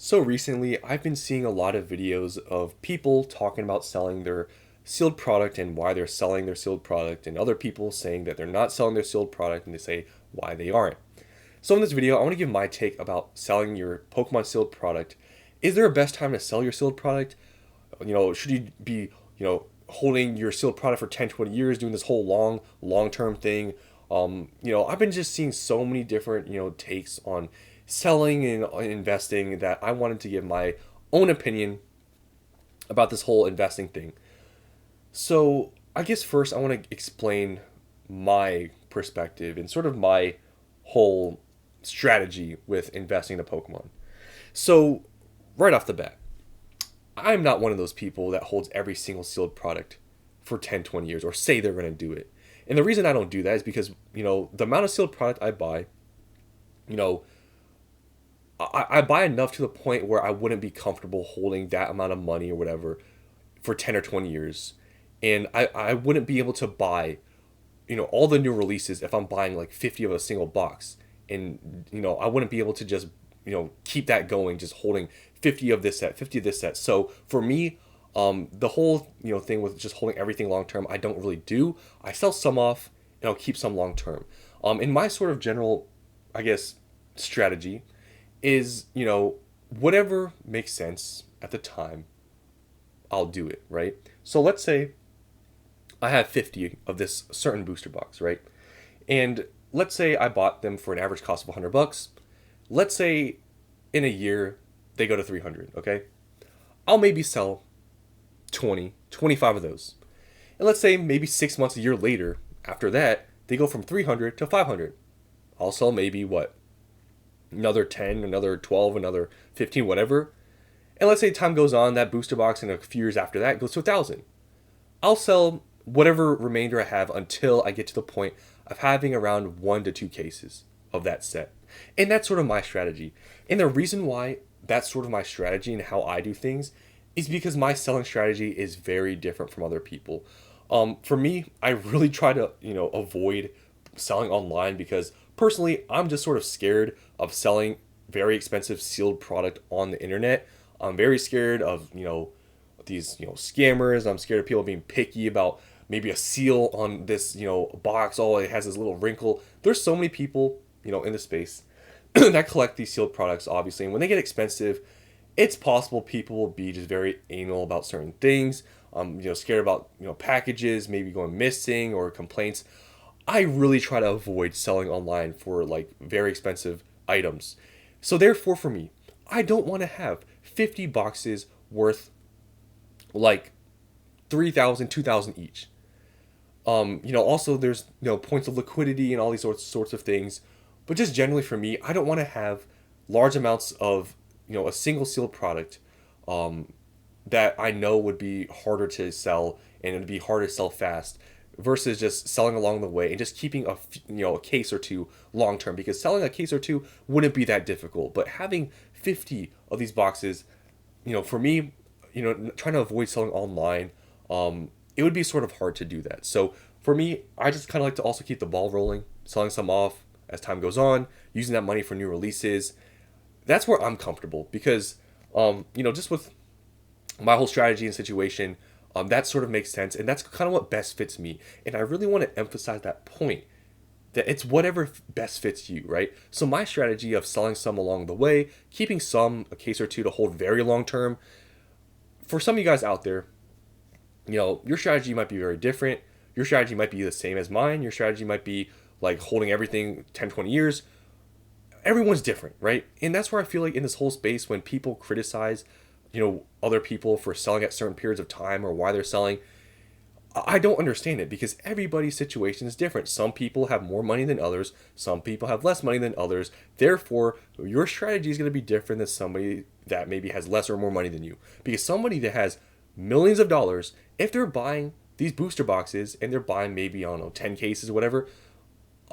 So recently, I've been seeing a lot of videos of people talking about selling their sealed product and why they're selling their sealed product, and other people saying that they're not selling their sealed product and they say why they aren't. So in this video, I want to give my take about selling your Pokemon sealed product. Is there a best time to sell your sealed product? Should you be, holding your sealed product for 10, 20 years, doing this whole long-term thing? I've been just seeing so many different, takes on selling and investing that I wanted to give my own opinion about this whole investing thing. So, I guess first I want to explain my perspective and sort of my whole strategy with investing in Pokemon. So, right off the bat, I'm not one of those people that holds every single sealed product for 10, 20 years or say they're going to do it. And the reason I don't do that is because, the amount of sealed product I buy, you know, I buy enough to the point where I wouldn't be comfortable holding that amount of money or whatever for 10 or 20 years. And I wouldn't be able to buy, all the new releases if I'm buying like 50 of a single box. And, I wouldn't be able to just, keep that going, just holding 50 of this set, 50 of this set. So for me, the whole, thing with just holding everything long term, I don't really do. I sell some off and I'll keep some long term. In my sort of general, I guess, strategy is, whatever makes sense at the time, I'll do it, right? So let's say I have 50 of this certain booster box, right? And let's say I bought them for an average cost of $100. Let's say in a year they go to 300, okay? I'll maybe sell 20, 25 of those. And let's say maybe 6 months, a year later, after that, they go from 300 to 500. I'll sell maybe what? Another 10, another 12, another 15, whatever. And let's say time goes on, that booster box in a few years after that goes to 1,000. I'll sell whatever remainder I have until I get to the point of having around 1 to 2 cases of that set. And that's sort of my strategy. And the reason why that's sort of my strategy and how I do things is because my selling strategy is very different from other people. For me, I really try to, avoid selling online because personally, I'm just sort of scared of selling very expensive sealed product on the internet. I'm very scared of, these, scammers. I'm scared of people being picky about maybe a seal on this, box. Oh, it has this little wrinkle. There's so many people, in the space that collect these sealed products, obviously. And when they get expensive, it's possible people will be just very anal about certain things. Scared about, packages maybe going missing or complaints. I really try to avoid selling online for like very expensive items. So therefore for me, I don't want to have 50 boxes worth like 3,000, 2,000 each. Also there's, points of liquidity and all these sorts of things. But just generally for me, I don't want to have large amounts of, a single sealed product that I know would be harder to sell and it'd be harder to sell fast versus just selling along the way and just keeping a case or two long term, because selling a case or two wouldn't be that difficult. But having 50 of these boxes, for me, trying to avoid selling online, it would be sort of hard to do that. So for me, I just kind of like to also keep the ball rolling, selling some off as time goes on, using that money for new releases. That's where I'm comfortable because, just with my whole strategy and situation, that sort of makes sense. And that's kind of what best fits me. And I really want to emphasize that point that it's whatever best fits you, right? So my strategy of selling some along the way, keeping some, a case or two to hold very long term. For some of you guys out there, your strategy might be very different. Your strategy might be the same as mine. Your strategy might be like holding everything 10, 20 years. Everyone's different, right? And that's where I feel like in this whole space, when people criticize, other people for selling at certain periods of time or why they're selling, I don't understand it because everybody's situation is different. Some people have more money than others. Some people have less money than others. Therefore, your strategy is going to be different than somebody that maybe has less or more money than you. Because somebody that has millions of dollars, if they're buying these booster boxes and they're buying maybe, I don't know, 10 cases or whatever,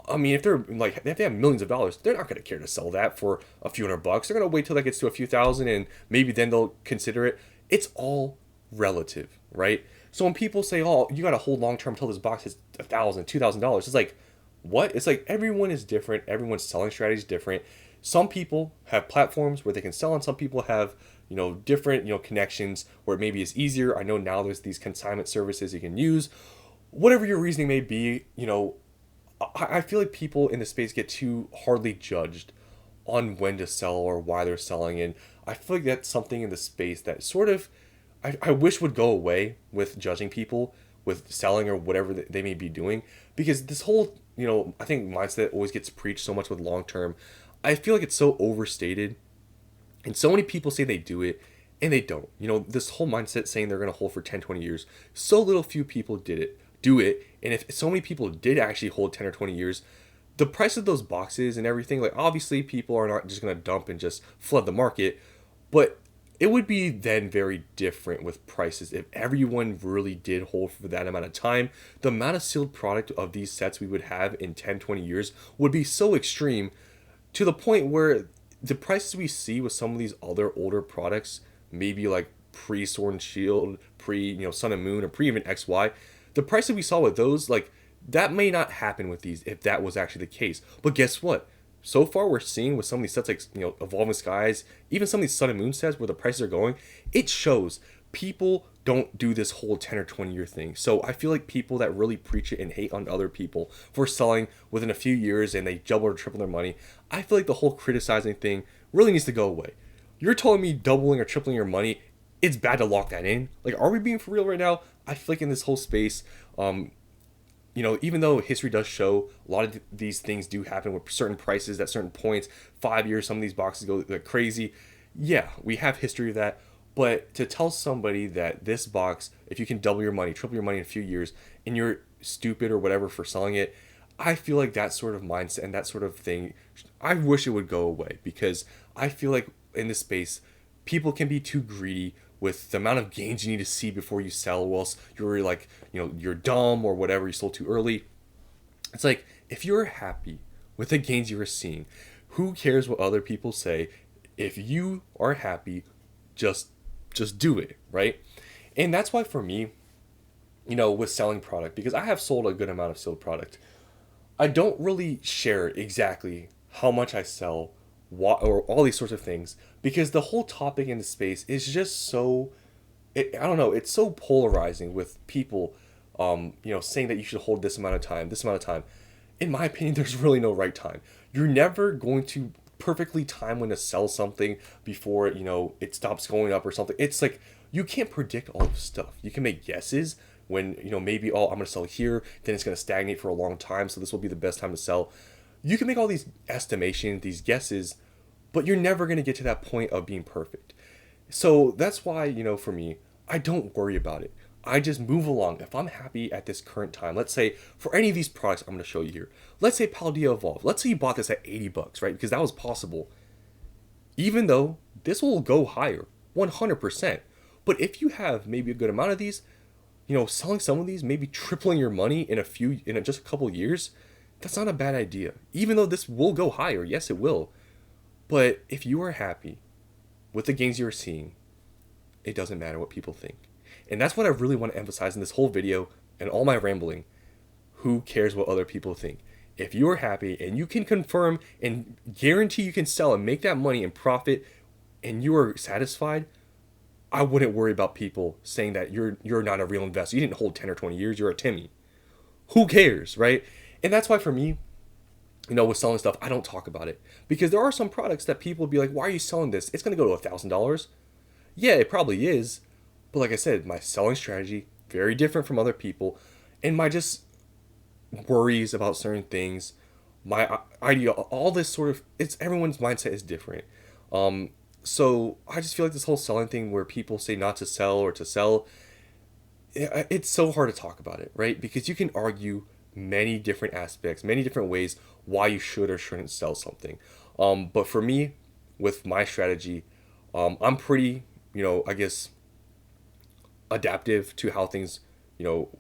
I mean, if they have millions of dollars, they're not going to care to sell that for a few $100. They're going to wait till that gets to a few thousand and maybe then they'll consider it. It's all relative, right? So when people say, oh, you got to hold long term until this box is $1,000, $2,000, it's like, what? It's like everyone is different. Everyone's selling strategy is different. Some people have platforms where they can sell, and some people have, different, connections where maybe it's easier. I know now there's these consignment services you can use. Whatever your reasoning may be, I feel like people in the space get too hardly judged on when to sell or why they're selling. And I feel like that's something in the space that sort of, I wish would go away with judging people with selling or whatever they may be doing. Because this whole, I think mindset always gets preached so much with long term. I feel like it's so overstated. And so many people say they do it and they don't. This whole mindset saying they're going to hold for 10, 20 years. So little few people do it. And if so many people did actually hold 10 or 20 years, the price of those boxes and everything, like obviously people are not just going to dump and just flood the market, but it would be then very different with prices if everyone really did hold for that amount of time. The amount of sealed product of these sets we would have in 10, 20 years would be so extreme to the point where the prices we see with some of these other older products, maybe like pre Sword and Shield, pre Sun and Moon, or pre even XY, the price that we saw with those, like, that may not happen with these if that was actually the case. But guess what? So far, we're seeing with some of these sets like Evolving Skies, even some of these Sun and Moon sets where the prices are going, it shows people don't do this whole 10 or 20 year thing. So I feel like people that really preach it and hate on other people for selling within a few years and they double or triple their money, I feel like the whole criticizing thing really needs to go away. You're telling me doubling or tripling your money, it's bad to lock that in? Like, are we being for real right now? I feel like in this whole space, even though history does show a lot of these things do happen with certain prices at certain points, 5 years, some of these boxes go like crazy. Yeah, we have history of that. But to tell somebody that this box, if you can double your money, triple your money in a few years, and you're stupid or whatever for selling it, I feel like that sort of mindset and that sort of thing, I wish it would go away, because I feel like in this space, people can be too greedy with the amount of gains you need to see before you sell, or else you're like, you're dumb or whatever, you sold too early. It's like, if you're happy with the gains you are seeing, who cares what other people say? If you are happy, just do it, right? And that's why for me, with selling product, because I have sold a good amount of sealed product, I don't really share exactly how much I sell, what, or all these sorts of things, because the whole topic in the space is just so, I don't know, it's so polarizing with people, saying that you should hold this amount of time, this amount of time. In my opinion, there's really no right time. You're never going to perfectly time when to sell something before, it stops going up or something. It's like, you can't predict all this stuff. You can make guesses when, maybe, oh, I'm going to sell here, then it's going to stagnate for a long time, so this will be the best time to sell. You can make all these estimations, these guesses, but you're never going to get to that point of being perfect. So that's why, for me, I don't worry about it. I just move along. If I'm happy at this current time, let's say for any of these products I'm going to show you here, let's say Paldea Evolve, let's say you bought this at $80, right? Because that was possible. Even though this will go higher, 100%. But if you have maybe a good amount of these, selling some of these, maybe tripling your money in just a couple years, that's not a bad idea. Even though this will go higher, yes, it will. But if you are happy with the gains you're seeing, it doesn't matter what people think. And that's what I really want to emphasize in this whole video and all my rambling. Who cares what other people think? If you're happy and you can confirm and guarantee you can sell and make that money and profit, and you are satisfied, I wouldn't worry about people saying that you're not a real investor. You didn't hold 10 or 20 years, you're a Timmy. Who cares, right? And that's why for me, with selling stuff, I don't talk about it. Because there are some products that people will be like, why are you selling this? It's going to go to $1,000. Yeah, it probably is. But like I said, my selling strategy, very different from other people. And my just worries about certain things, my idea, all this sort of, everyone's mindset is different. So I just feel like this whole selling thing where people say not to sell or to sell, it's so hard to talk about it, right? Because you can argue many different aspects, many different ways why you should or shouldn't sell something. But for me, with my strategy, I'm pretty, I guess, adaptive to how things,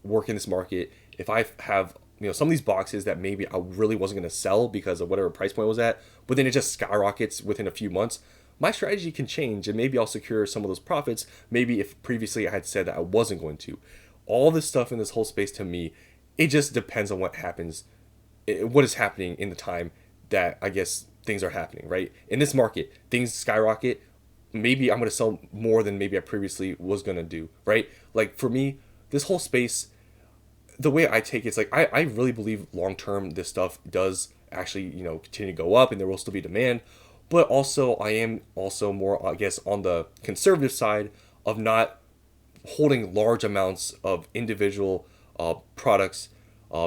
work in this market. If I have, some of these boxes that maybe I really wasn't going to sell because of whatever price point was at, but then it just skyrockets within a few months, my strategy can change and maybe I'll secure some of those profits. Maybe if previously I had said that I wasn't going to. All this stuff in this whole space, to me, it just depends on what happens, what is happening in the time that I guess things are happening, right? In this market, things skyrocket. Maybe I'm going to sell more than maybe I previously was going to do, right? Like for me, this whole space, the way I take it is like I really believe long term this stuff does actually, continue to go up and there will still be demand. But also I am also more, I guess, on the conservative side of not holding large amounts of individual products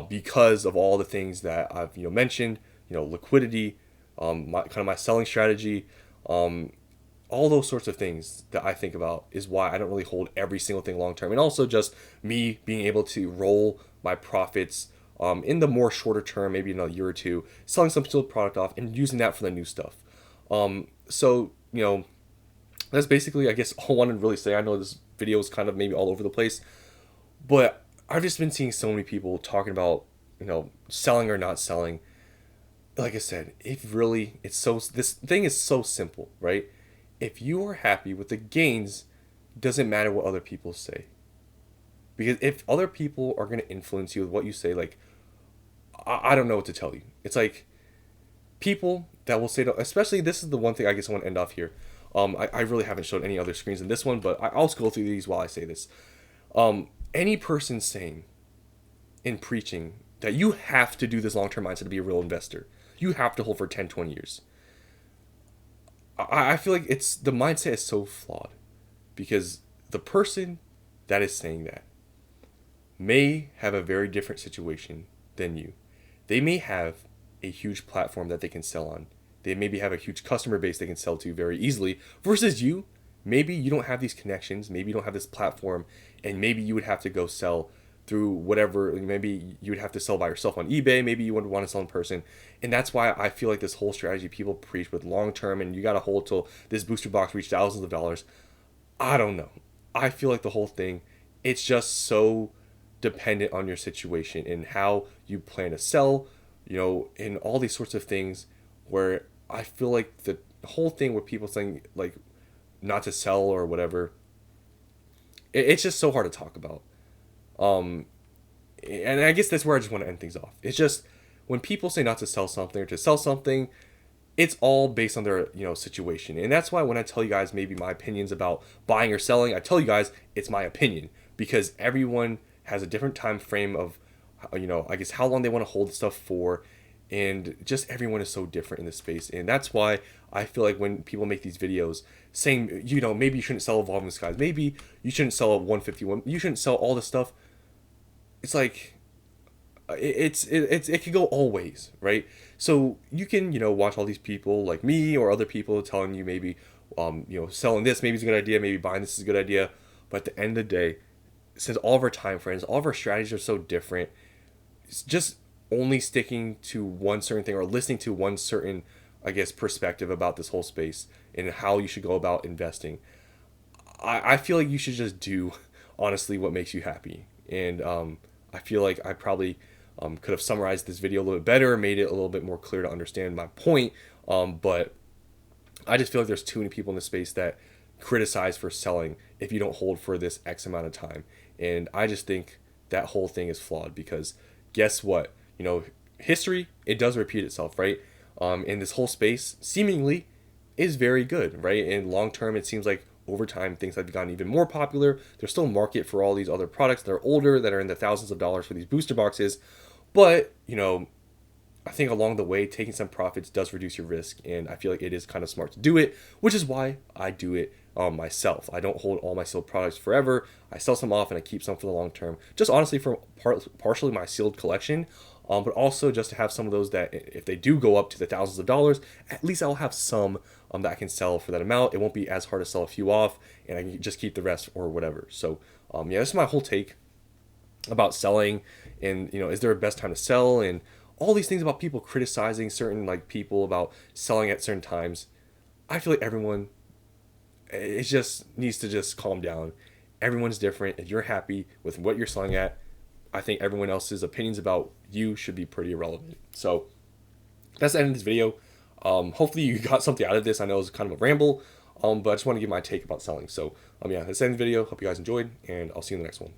because of all the things that I've mentioned, liquidity, my selling strategy, all those sorts of things that I think about is why I don't really hold every single thing long term, and also just me being able to roll my profits in the more shorter term, maybe in a year or two, selling some still product off and using that for the new stuff. So that's basically, I guess, all I wanted to really say. I know this video is kind of maybe all over the place, but I've just been seeing so many people talking about, selling or not selling. Like I said, this thing is so simple, right? If you are happy with the gains, doesn't matter what other people say. Because if other people are going to influence you with what you say, like, I don't know what to tell you. It's like people that will say, especially this is the one thing I guess I want to end off here. I really haven't showed any other screens in this one, but I'll go through these while I say this. Any person saying in preaching that you have to do this long-term mindset to be a real investor, you have to hold for 10, 20 years. I feel like the mindset is so flawed because the person that is saying that may have a very different situation than you. They may have a huge platform that they can sell on. They maybe have a huge customer base they can sell to very easily versus you. Maybe you don't have these connections. Maybe you don't have this platform, and maybe you would have to go sell through whatever. Maybe you would have to sell by yourself on eBay. Maybe you would want to sell in person. And that's why I feel like this whole strategy people preach with long term and you got to hold till this booster box reach thousands of dollars. I don't know. I feel like the whole thing, it's just so dependent on your situation and how you plan to sell, and all these sorts of things where I feel like the whole thing with people saying like not to sell or whatever, it's just so hard to talk about. And I guess that's where I just want to end things off. It's just when people say not to sell something or to sell something, it's all based on their situation. And that's why when I tell you guys maybe my opinions about buying or selling, I tell you guys it's my opinion because everyone has a different time frame of I guess how long they want to hold stuff for, and just everyone is so different in this space. And that's why I feel like when people make these videos saying maybe you shouldn't sell Evolving Skies, maybe you shouldn't sell a 151, you shouldn't sell all this stuff, it's like it could go all ways, right? So you can watch all these people like me or other people telling you maybe selling this maybe is a good idea, maybe buying this is a good idea, but at the end of the day, since all of our time frames, all of our strategies are so different, it's just only sticking to one certain thing or listening to one certain, I guess, perspective about this whole space and how you should go about investing. I feel like you should just do honestly what makes you happy. And I feel like I probably could have summarized this video a little bit better, made it a little bit more clear to understand my point. But I just feel like there's too many people in this space that criticize for selling if you don't hold for this X amount of time. And I just think that whole thing is flawed because guess what? History, it does repeat itself, right? And this whole space seemingly is very good, right? And long term, it seems like over time, things have gotten even more popular. There's still a market for all these other products that are older, that are in the thousands of dollars for these booster boxes. But, I think along the way, taking some profits does reduce your risk. And I feel like it is kind of smart to do it, which is why I do it myself. I don't hold all my sealed products forever. I sell some off and I keep some for the long term. Just honestly for partially my sealed collection. But also just to have some of those that if they do go up to the thousands of dollars, at least I'll have some that I can sell for that amount. It won't be as hard to sell a few off and I can just keep the rest or whatever. So this is my whole take about selling and, is there a best time to sell and all these things about people criticizing certain people about selling at certain times. I feel like everyone, it just needs to just calm down. Everyone's different. If you're happy with what you're selling at, I think everyone else's opinions about you should be pretty irrelevant. So that's the end of this video. Hopefully you got something out of this. I know it was kind of a ramble, but I just want to give my take about selling. So that's the end of the video. Hope you guys enjoyed, and I'll see you in the next one.